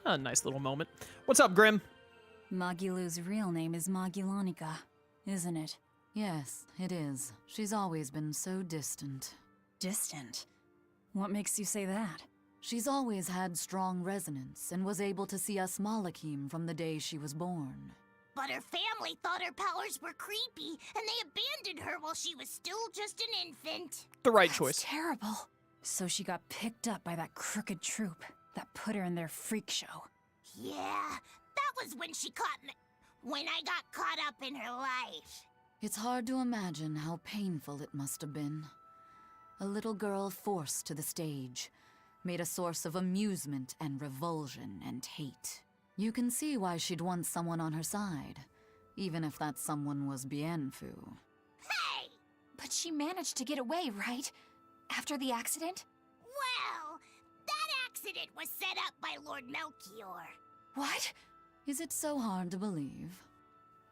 A nice little moment. What's up, Grim? Magilu's real name is Magilanica, isn't it? Yes, it is. She's always been so distant. Distant? What makes you say that? She's always had strong resonance and was able to see us Malakim from the day she was born. But her family thought her powers were creepy, and they abandoned her while she was still just an infant. The right That's choice. Terrible. So she got picked up by that crooked troupe that put her in their freak show. Yeah, that was when she caught me. When I got caught up in her life. It's hard to imagine how painful it must have been. A little girl forced to the stage, made a source of amusement and revulsion and hate. You can see why she'd want someone on her side, even if that someone was Bienfu. Hey! But she managed to get away, right? After the accident? Well, that accident was set up by Lord Melchior. What? Is it so hard to believe?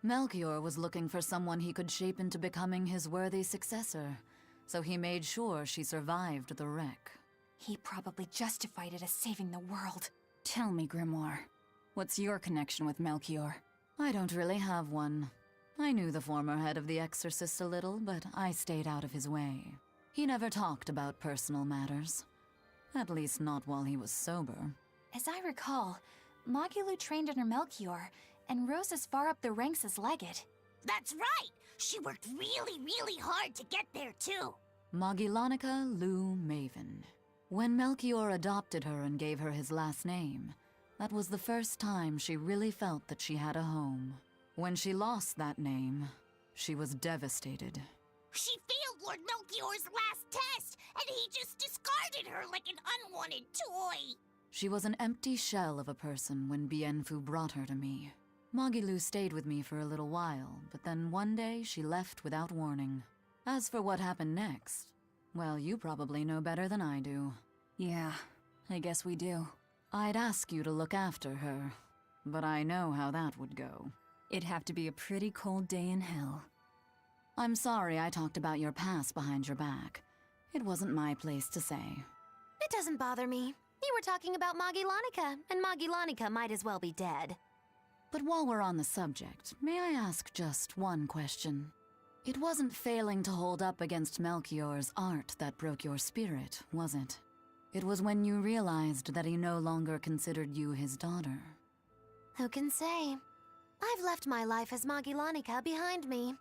Melchior was looking for someone he could shape into becoming his worthy successor, so he made sure she survived the wreck. He probably justified it as saving the world. Tell me, Grimoire, what's your connection with Melchior? I don't really have one. I knew the former head of the Exorcist a little, but I stayed out of his way. He never talked about personal matters. At least not while he was sober. As I recall, Magilu trained under Melchior and rose as far up the ranks as Legate. That's right! She worked really, really hard to get there, too. Magilanica Lou Maven. When Melchior adopted her and gave her his last name, that was the first time she really felt that she had a home. When she lost that name, she was devastated. She failed Lord Melchior's last test, and he just discarded her like an unwanted toy. She was an empty shell of a person when Bienfu brought her to me. Magilu stayed with me for a little while, but then one day she left without warning. As for what happened next, well, you probably know better than I do. Yeah, I guess we do. I'd ask you to look after her, but I know how that would go. It'd have to be a pretty cold day in hell. I'm sorry I talked about your past behind your back. It wasn't my place to say. It doesn't bother me. You were talking about Magilanica, and Magilanica might as well be dead. But while we're on the subject, may I ask just one question? It wasn't failing to hold up against Melchior's art that broke your spirit, was it? It was when you realized that he no longer considered you his daughter. Who can say? I've left my life as Magilanica behind me.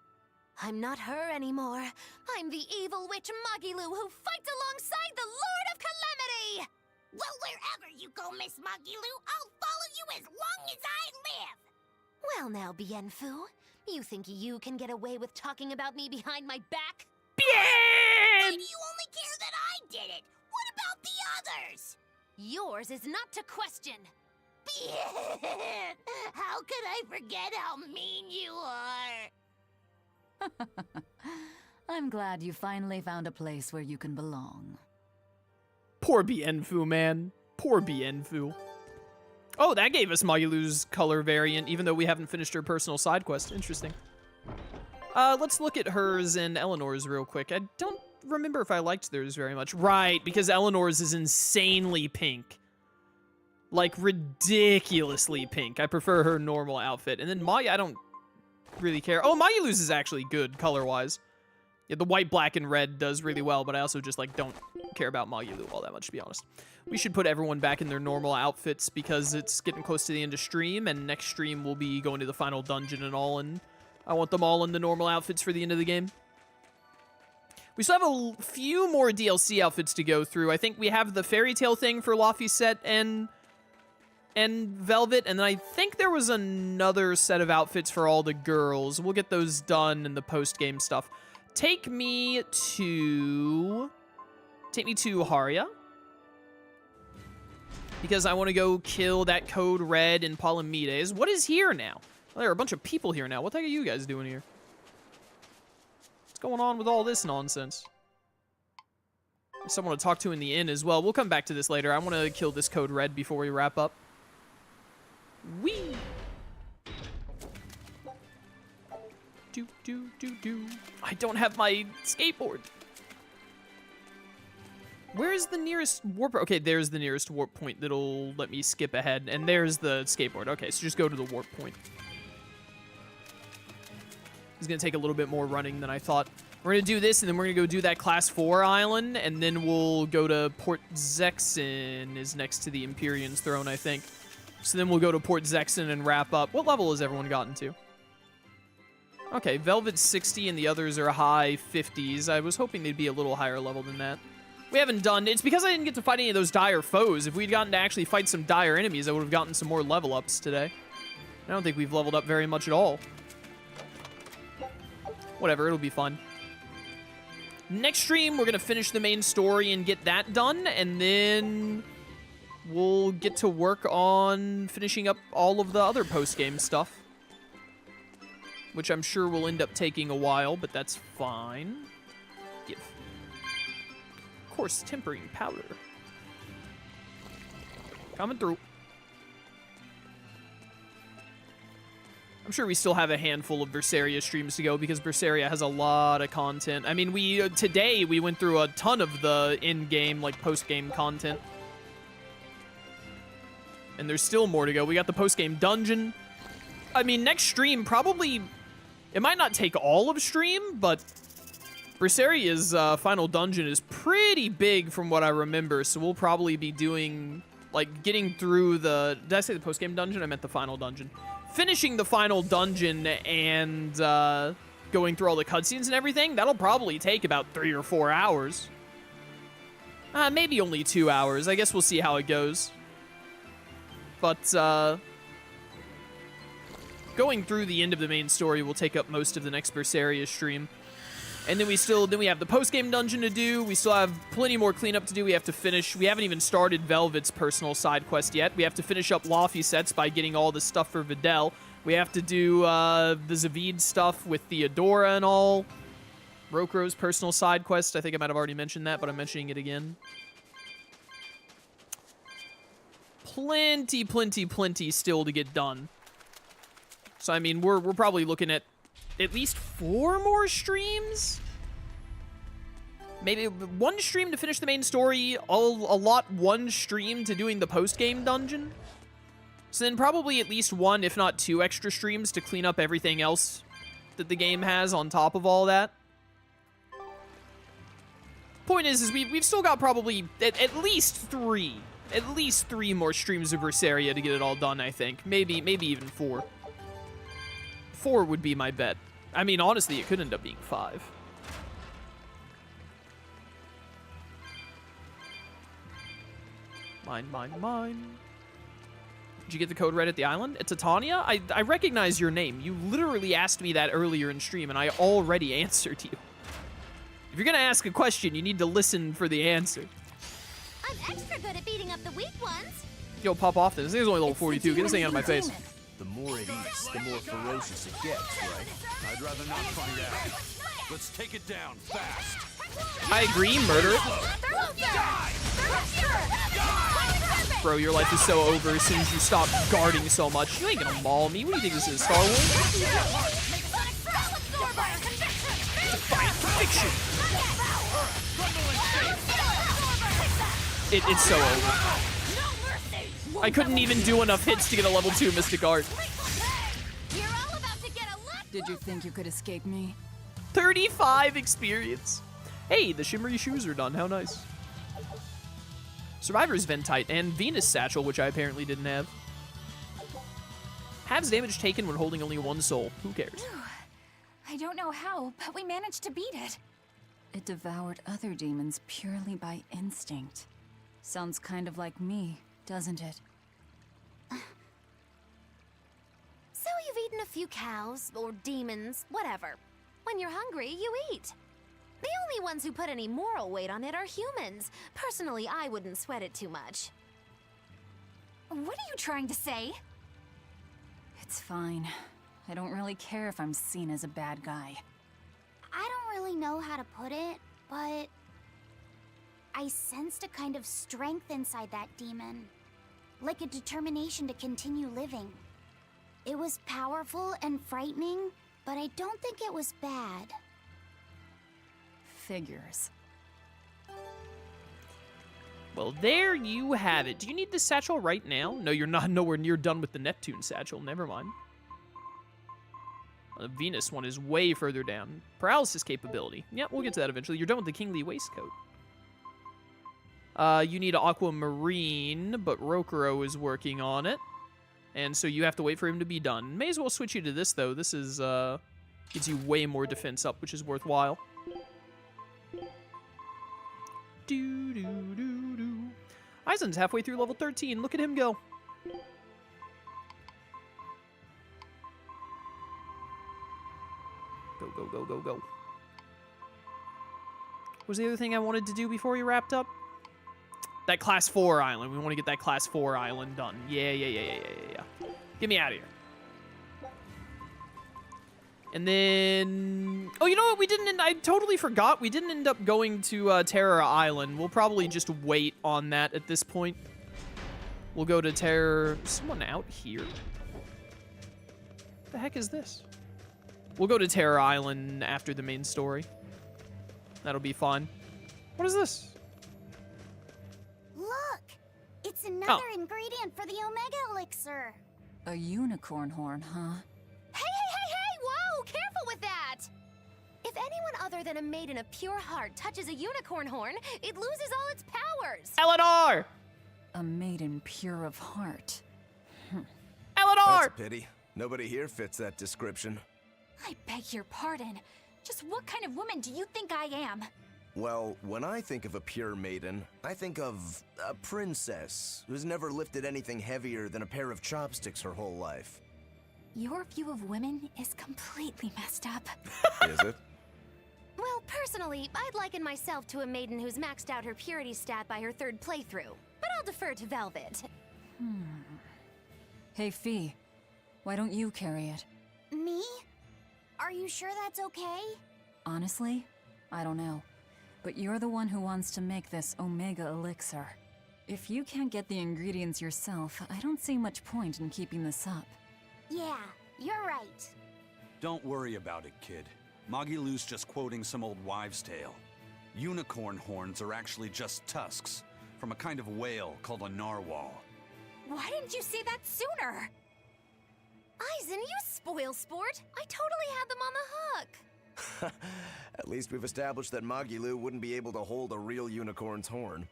I'm not her anymore. I'm the evil witch Magilu who fights alongside the Lord of Calamity! Well, wherever you go, Miss Magilu, I'll follow you as long as I live! Well now, Bienfu, you think you can get away with talking about me behind my back? Bien! And you only care that I did it! What about the others? Yours is not to question. How could I forget how mean you are? I'm glad you finally found a place where you can belong. Poor Bienfu, man. Poor Bienfu. Oh, that gave us Magilu's color variant, even though we haven't finished her personal side quest. Interesting. Let's look at hers and Eleanor's real quick. I don't remember if I liked theirs very much. Right, because Eleanor's is insanely pink. Like, ridiculously pink. I prefer her normal outfit. And then Maya, I don't really care. Oh, Magilu's is actually good color-wise. Yeah, the white, black, and red does really well, but I also just, like, don't care about Magilu all that much, to be honest. We should put everyone back in their normal outfits because it's getting close to the end of stream, and next stream we'll be going to the final dungeon and all, and I want them all in the normal outfits for the end of the game. We still have a few more DLC outfits to go through. I think we have the fairy tale thing for Laphicet and Velvet, and then I think there was another set of outfits for all the girls. We'll get those done in the post-game stuff. Take me to Haria, because I want to go kill that Code Red in Palamedes. What is here now? Well, there are a bunch of people here now. What the heck are you guys doing here? What's going on with all this nonsense? There's someone to talk to in the inn as well. We'll come back to this later. I want to kill this Code Red before we wrap up. Whee! Do. I don't have my skateboard. Where's the nearest warp? Okay, there's the nearest warp point that'll let me skip ahead. And there's the skateboard. Okay, so just go to the warp point. It's going to take a little bit more running than I thought. We're going to do this, and then we're going to go do that Class 4 island, and then we'll go to Port Zexen is next to the Empyrean's throne, I think. So then we'll go to Port Zexen and wrap up. What level has everyone gotten to? Okay, Velvet's 60 and the others are high 50s. I was hoping they'd be a little higher level than that. We haven't done... It's because I didn't get to fight any of those dire foes. If we'd gotten to actually fight some dire enemies, I would have gotten some more level ups today. I don't think we've leveled up very much at all. Whatever, it'll be fun. Next stream, we're going to finish the main story and get that done, and then we'll get to work on finishing up all of the other post-game stuff, which I'm sure will end up taking a while, but that's fine. Give. Of course, tempering powder. Coming through. I'm sure we still have a handful of Berseria streams to go because Berseria has a lot of content. I mean, today we went through a ton of the in-game, like, post-game content. And there's still more to go. We got the post-game dungeon. I mean, next stream probably... It might not take all of stream, but Berseria's final dungeon is pretty big from what I remember, so we'll probably be doing, like, getting through the... Did I say the post-game dungeon? I meant the final dungeon. Finishing the final dungeon and going through all the cutscenes and everything, that'll probably take about 3 or 4 hours. Maybe only 2 hours. I guess we'll see how it goes. But going through the end of the main story will take up most of the next Berseria stream. And then we have the post-game dungeon to do. We still have plenty more cleanup to do. We have to finish. We haven't even started Velvet's personal side quest yet. We have to finish up Laufeyset's by getting all the stuff for Videl. We have to do the Zavid stuff with Theodora and all. Rokro's personal side quest. I think I might have already mentioned that, but I'm mentioning it again. Plenty still to get done. So, I mean, we're probably looking at least 4 more streams? Maybe 1 stream to finish the main story, I'll allot 1 stream to doing the post-game dungeon. So then probably at least 1, if not 2 extra streams to clean up everything else that the game has on top of all that. Point is we've still got probably at least 3 more streams of Berseria to get it all done, I think. Maybe even 4. 4 would be my bet. I mean, honestly, it could end up being 5. Mine. Did you get the code right at the island? It's Titania? I recognize your name. You literally asked me that earlier in stream, and I already answered you. If you're gonna ask a question, you need to listen for the answer. I'm extra good at beating up the weak ones. Yo, pop off this. This thing is only level 42. Get this thing out of my face. The more it eats, the more ferocious it gets, right? I'd rather not find out. Let's take it down fast. I agree, murder. Bro, your life is so over as soon as you stop guarding so much. You ain't gonna maul me. What do you think this is, Star Wars? Defiant fiction. It's so over. I couldn't even do enough hits to get a level 2 Mystic Art. Did you think you could escape me? 35 experience. Hey, the shimmery shoes are done. How nice. Survivor's Ventite and Venus Satchel, which I apparently didn't have. Halves damage taken when holding only 1 soul. Who cares? I don't know how, but we managed to beat it. It devoured other demons purely by instinct. Sounds kind of like me, doesn't it? So you've eaten a few cows, or demons, whatever. When you're hungry, you eat. The only ones who put any moral weight on it are humans. Personally, I wouldn't sweat it too much. What are you trying to say? It's fine. I don't really care if I'm seen as a bad guy. I don't really know how to put it, but I sensed a kind of strength inside that demon. Like a determination to continue living. It was powerful and frightening, but I don't think it was bad. Figures. Well, there you have it. Do you need this satchel right now? No, you're not nowhere near done with the Neptune satchel. Never mind. The Venus one is way further down. Paralysis capability. Yeah, we'll get to that eventually. You're done with the Kingly waistcoat. You need Aquamarine, but Rokuro is working on it. And so you have to wait for him to be done. May as well switch you to this, though. This is, gets you way more defense up, which is worthwhile. Aizen's halfway through level 13. Look at him go. Go, go, go, go, go. What was the other thing I wanted to do before we wrapped up? That class 4 island. We want to get that class 4 island done. Yeah. Get me out of here. And then... Oh, you know what? We didn't... I totally forgot. We didn't end up going to Terra Island. We'll probably just wait on that at this point. We'll go to Terra... Someone out here? What the heck is this? We'll go to Terra Island after the main story. That'll be fun. What is this? Look! It's another ingredient for the Omega Elixir. A unicorn horn, huh? Hey! Whoa! Careful with that! If anyone other than a maiden of pure heart touches a unicorn horn, it loses all its powers! Eleanor! A maiden pure of heart. Eleanor! That's a pity. Nobody here fits that description. I beg your pardon. Just what kind of woman do you think I am? Well, when I think of a pure maiden, I think of a princess who's never lifted anything heavier than a pair of chopsticks her whole life. Your view of women is completely messed up. Is it? Well, personally, I'd liken myself to a maiden who's maxed out her purity stat by her 3rd playthrough. But I'll defer to Velvet. Hey, Fee. Why don't you carry it? Me? Are you sure that's okay? Honestly, I don't know. But you're the one who wants to make this Omega Elixir. If you can't get the ingredients yourself, I don't see much point in keeping this up. Yeah, you're right. Don't worry about it, kid. Magilou's just quoting some old wives' tale. Unicorn horns are actually just tusks from a kind of whale called a narwhal. Why didn't you say that sooner? Aizen, you spoil sport! I totally had them on the hook! At least we've established that Magilou wouldn't be able to hold a real unicorn's horn.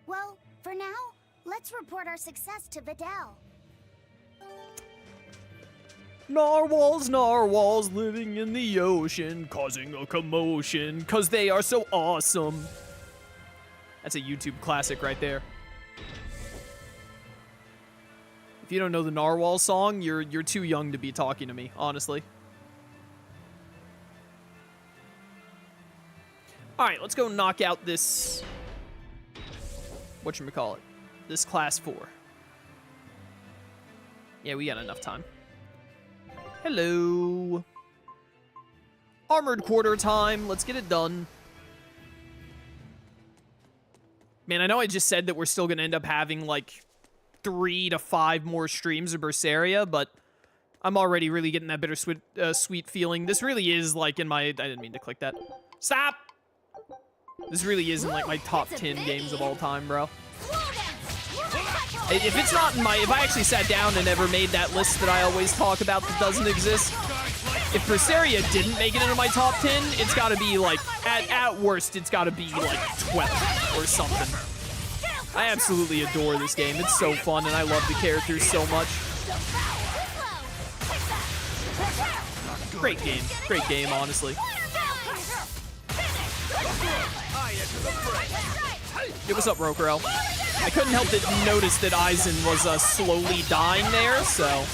Well, for now, let's report our success to Vidal. Narwhals living in the ocean, causing a commotion, 'cause they are so awesome. That's a YouTube classic right there. If you don't know the Narwhal song, you're too young to be talking to me, honestly. Alright, let's go knock out this... whatchamacallit? This class 4. Yeah, we got enough time. Hello. Armored quarter time. Let's get it done. Man, I know I just said that we're still going to end up having, like, 3 to 5 more streams of Berseria, but I'm already really getting that bittersweet sweet feeling. This really is, like, in my... I didn't mean to click that. Stop! This really is in, like, my top 10 games of all time, bro. If it's not in my... If I actually sat down and ever made that list that I always talk about that doesn't exist, if Berseria didn't make it into my top 10, it's gotta be, like... At worst, it's gotta be, like, 12 or something. I absolutely adore this game. It's so fun, and I love the characters so much. Great game. Great game, honestly. Hey, what's up, Rokuro? I couldn't help but notice that Aizen was slowly dying there, so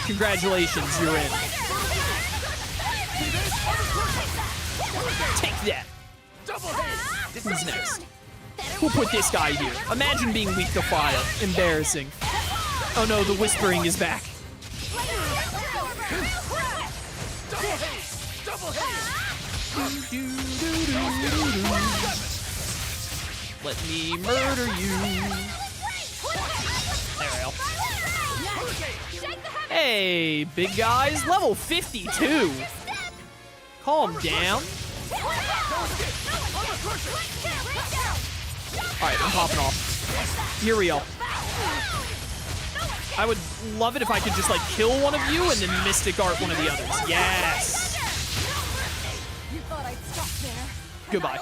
congratulations, you're in. Take that. Who's next? We'll put this guy here. Imagine being weak to fire. Embarrassing. Oh no, the whispering is back. Let me murder you. There we go. Hey, big guys. Level 52. Calm down. Alright, I'm popping off. Here we go. I would love it if I could just, like, kill one of you and then Mystic Art one of the others. Yes! You thought I'd stop there. Goodbye.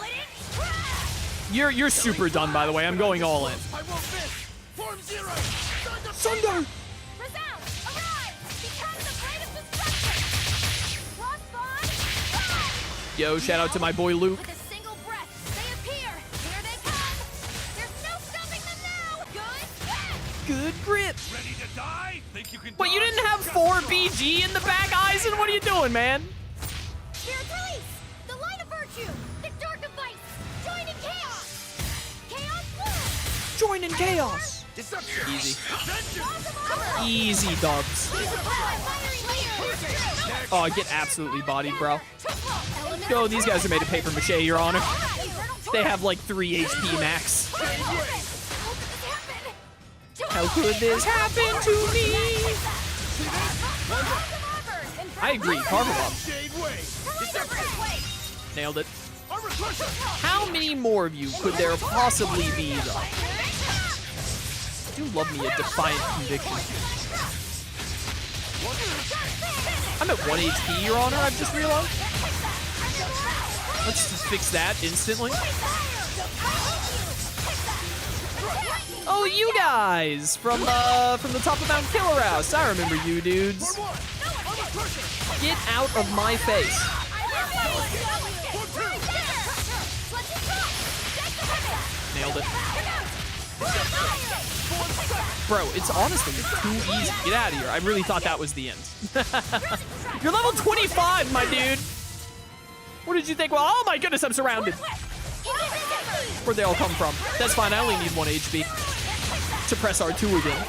You're super done, by the way. I'm going all in. Thunder! Resound! Arise! Become the blade of destruction! Crossbond! Yo, shout out to my boy Luke. With a single breath, they appear! Here they come! There's no stopping them now! Good? Good grip. Ready to die? Think you can What, you didn't have 4 BG in the back, Eisen? What are you doing, man? Spirit release! The light of virtue! The dark of vice! Join in chaos! Chaos flow! Join in chaos. Easy. Easy dubs. Oh, I get absolutely bodied, bro. Yo, these guys are made of paper mache, Your Honor. They have like 3 HP max. How could this happen to me? I agree, Carver Bomb. Nailed it. How many more of you could there possibly be, though? I do love me a defiant conviction. I'm at 1 HP, Your Honor, I've just realized. Let's just fix that instantly. Oh, you guys from the top of Mount Killer House. I remember you dudes. Get out of my face. Nailed it. Bro, it's honestly too easy. Get out of here. I really thought that was the end. You're level 25, my dude. What did you think? Well, oh my goodness, I'm surrounded. Where'd they all come from? That's fine. I only need 1 HP to press R2 again.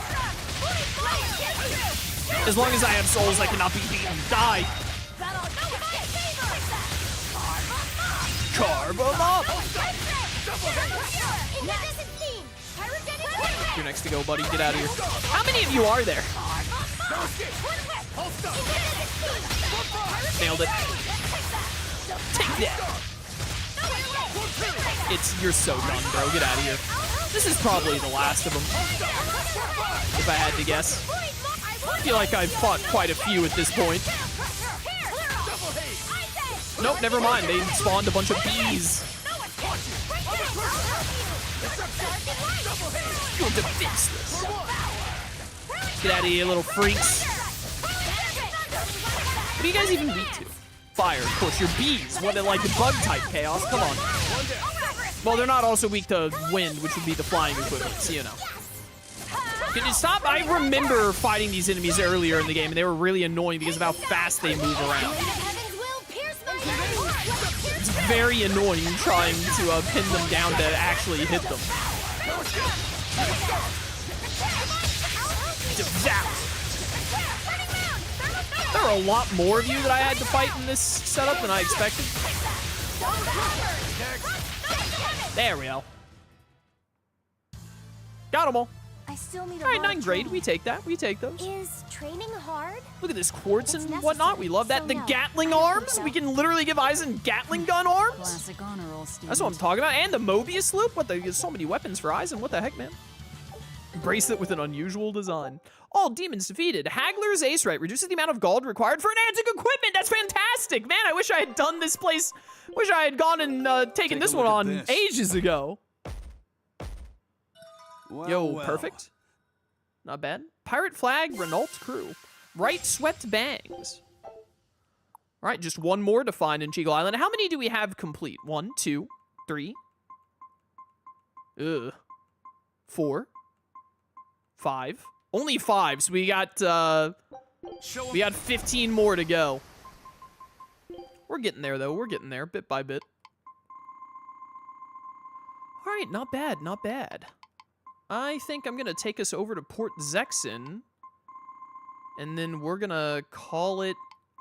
As long as I have souls, I cannot be beaten. Die. Carve them up. You're next to go, buddy. Get out of here. How many of you are there? Nailed it. Take that. You're so done, bro. Get out of here. This is probably the last of them, if I had to guess. I feel like I've fought quite a few at this point. Nope, never mind. They spawned a bunch of bees. You're defenseless. Get out of here, little freaks. What are you guys even weak to? Fire, of course. You're bees. What, like the bug type chaos? Come on. Well, they're not also weak to wind, which would be the flying equivalent, so you know. Can you stop? I remember fighting these enemies earlier in the game, and they were really annoying because of how fast they move around. It's very annoying trying to pin them down to actually hit them. Devour. There are a lot more of you that I had to fight in this setup than I expected. There we go. Got them all. I still need a All right, lot 9 of grade. training. We take that. We take those. Is training hard? Look at this quartz It's and whatnot. We love that. necessary, The so no. Gatling I don't think arms. so. We can literally give Eisen Gatling gun arms. Classic honor roll student. That's what I'm talking about. And the Mobius loop. What the? There's so many weapons for Eisen. What the heck, man? Bracelet with an unusual design. All demons defeated. Haggler's Ace Right reduces the amount of gold required for enhancing equipment. That's fantastic, man. I wish I had done this place. Wish I had gone and taken Take this a one look at on this. ages ago. Well, Yo, well. perfect. Not bad. Pirate flag, Renault crew. Right swept bangs. All right, just one more to find in Chico Island. How many do we have complete? 1, 2, 3. 4. 5. Only 5, so we got 15 more to go. We're getting there, though. We're getting there, bit by bit. All right, not bad, not bad. I think I'm going to take us over to Port Zexin, and then we're going to call it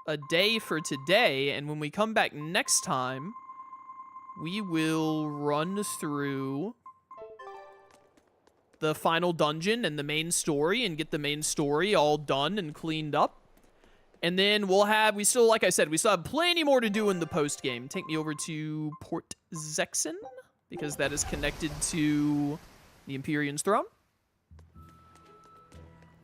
a day for today, and when we come back next time, we will run through the final dungeon and the main story and get the main story all done and cleaned up. And then we still, like I said, we still have plenty more to do in the post game. Take me over to Port Zexin, because that is connected to The Empyrean's Throne.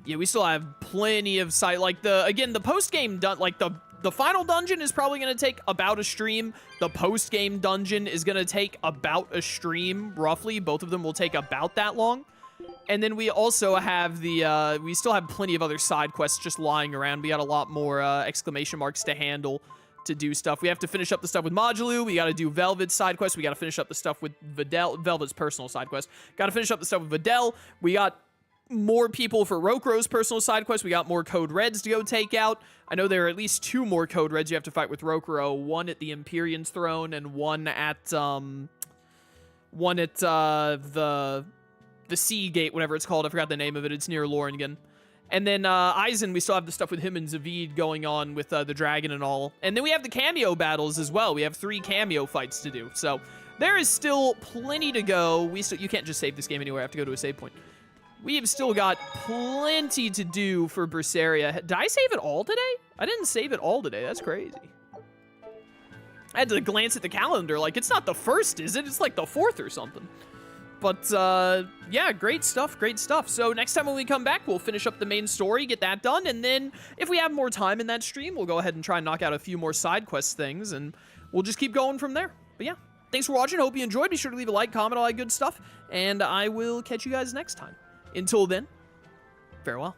Yeah, we still have plenty of like the post-game like the final dungeon is probably going to take about a stream. The post-game dungeon is going to take about a stream, roughly. Both of them will take about that long. And then we also have we still have plenty of other side quests just lying around. We got a lot more exclamation marks to handle to do stuff. We have to finish up the stuff with Modulu. We got to do Velvet's side quest. We got to finish up the stuff with Videl, Velvet's personal side quest. Got to finish up the stuff with Videl. We got more people for Rokuro's personal side quest. We got more Code Reds to go take out. I know there are at least 2 more Code Reds you have to fight with Rokuro. One at the Empyrean's Throne and one at the Sea Gate, whatever it's called. I forgot the name of it. It's near Loringen. And then Aizen, we still have the stuff with him and Zavid going on with the dragon and all. And then we have the cameo battles as well. We have 3 cameo fights to do. So there is still plenty to go. You can't just save this game anywhere. I have to go to a save point. We have still got plenty to do for Berseria. Did I save it all today? I didn't save it all today. That's crazy. I had to glance at the calendar. Like, it's not the 1st, is it? It's like the 4th or something. But, yeah, great stuff, great stuff. So next time when we come back, we'll finish up the main story, get that done, and then if we have more time in that stream, we'll go ahead and try and knock out a few more side quest things, and we'll just keep going from there. But yeah, thanks for watching. Hope you enjoyed. Be sure to leave a like, comment, all that good stuff, and I will catch you guys next time. Until then, farewell.